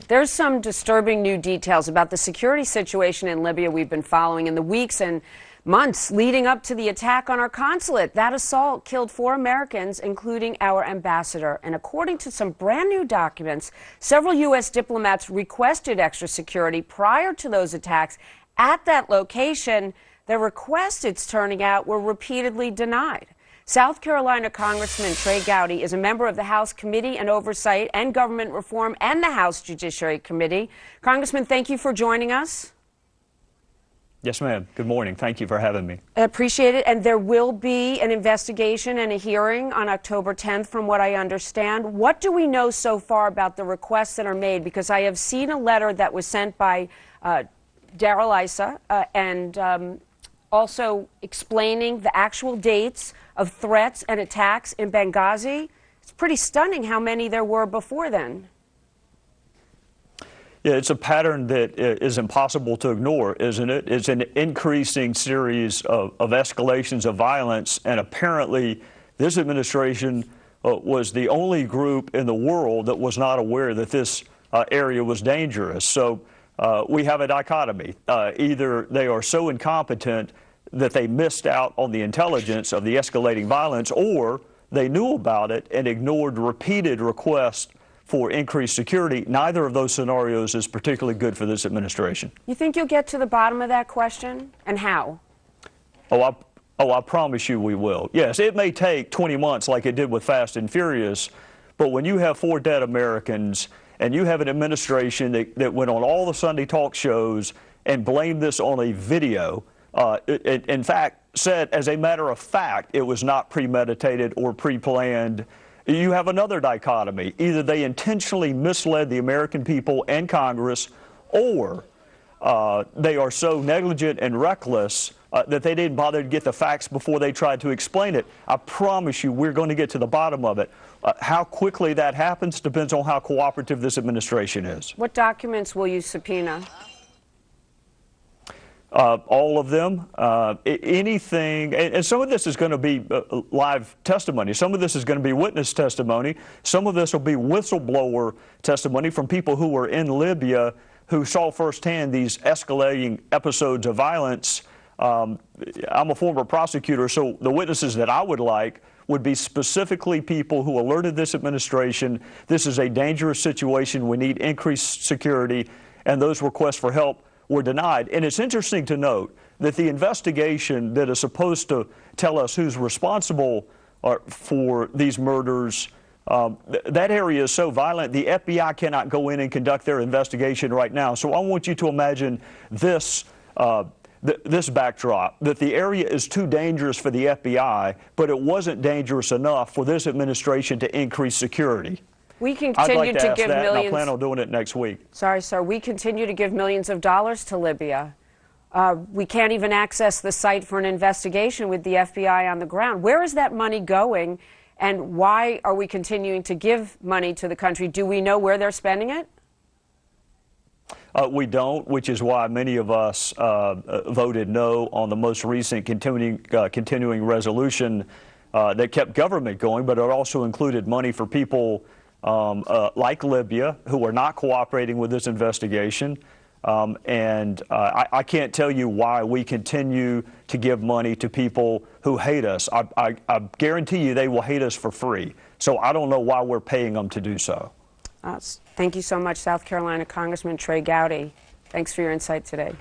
There's some disturbing new details about the security situation in Libya we've been following in the weeks and months leading up to the attack on our consulate. That assault killed 4 Americans, including our ambassador. And according to some brand new documents, several U.S. diplomats requested extra security prior to those attacks at that location. Their requests, it's turning out, were repeatedly denied. South Carolina Congressman Trey Gowdy is a member of the House Committee on Oversight and Government Reform and the House Judiciary Committee. Congressman, thank you for joining us. Yes, ma'am. Good morning. Thank you for having me. I appreciate it. And there will be an investigation and a hearing on October 10th, from what I understand. What do we know so far about the requests that are made? Because I have seen a letter that was sent by Darrell Issa and also explaining the actual dates of threats and attacks in Benghazi. It's pretty stunning how many there were before then. Yeah, it's a pattern that is impossible to ignore, isn't it? It's an increasing series of escalations of violence, and apparently this administration was the only group in the world that was not aware that this area was dangerous. So we have a dichotomy. Either they are so incompetent that they missed out on the intelligence of the escalating violence, or they knew about it and ignored repeated requests for increased security. Neither of those scenarios is particularly good for this administration. You think you'll get to the bottom of that question, and how? I promise you we will. Yes, it may take 20 months like it did with Fast and Furious, but when you have 4 dead Americans and you have an administration that went on all the Sunday talk shows and blamed this on a video, in fact, said as a matter of fact it was not premeditated or pre-planned, you have another dichotomy. Either they intentionally misled the American people and Congress, or they are so negligent and reckless that they didn't bother to get the facts before they tried to explain it. I promise you we're going to get to the bottom of it. How quickly that happens depends on how cooperative this administration is. What documents will you subpoena? All of them, anything, and some of this is going to be live testimony. Some of this is going to be witness testimony. Some of this will be whistleblower testimony from people who were in Libya who saw firsthand these escalating episodes of violence. I'm a former prosecutor, so the witnesses that I would like would be specifically people who alerted this administration this is a dangerous situation, we need increased security, and those requests for help were denied. And it's interesting to note that the investigation that is supposed to tell us who's responsible for these murders, that area is so violent, the FBI cannot go in and conduct their investigation right now. So I want you to imagine this, this backdrop, that the area is too dangerous for the FBI, but it wasn't dangerous enough for this administration to increase security. We continue to give millions. And I plan on doing it next week. Sorry, sir. We continue to give millions of dollars to Libya. We can't even access the site for an investigation with the FBI on the ground. Where is that money going, and why are we continuing to give money to the country? Do we know where they're spending it? We don't, which is why many of us voted no on the most recent continuing resolution that kept government going, but it also included money for people like Libya, who are not cooperating with this investigation. I can't tell you why we continue to give money to people who hate us. I guarantee you they will hate us for free. So I don't know why we're paying them to do so. Thank you so much, South Carolina Congressman Trey Gowdy. Thanks for your insight today.